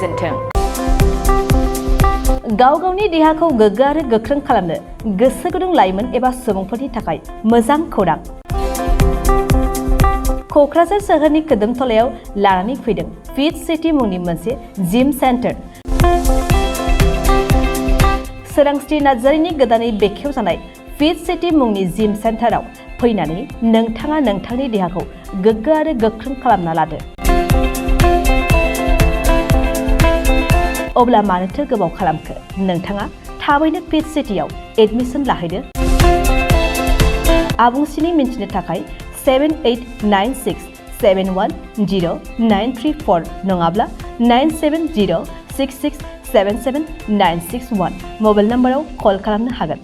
गोजोन्थों। गाव गावनि देहाखौ गोग्गो आरो गोख्रों खालामनो गोसो गुदुं लाइमोन एबा सुबुंफोरनि थाखाय मोजां खौरां। क'क्राझार सोहोरनि खोदोमथलायाव लानानै फैदों फिट सिटी मुंनि मोनसे जिम सेन्टार। सोरांस्रि नार्जारिनि गोदानै बेखेवजानाय फिट सिटी मुंनि जिम सेन्टाराव फैनानै नोंथाङा नोंथांनि देहाखौ गोग्गो आरो गोख्रों खालामना लादो। अब्ला मानोथो गोबाव खालामखो? नोंथाङा थाबैनो फिट सिटीआव एडमिसन लाहैदो। आबुंसिनै मिन्थिनो थाखाय 7896710934 नङाब्ला 9706677961 मबाइल नाम्बाराव कल खालामनो हागोन।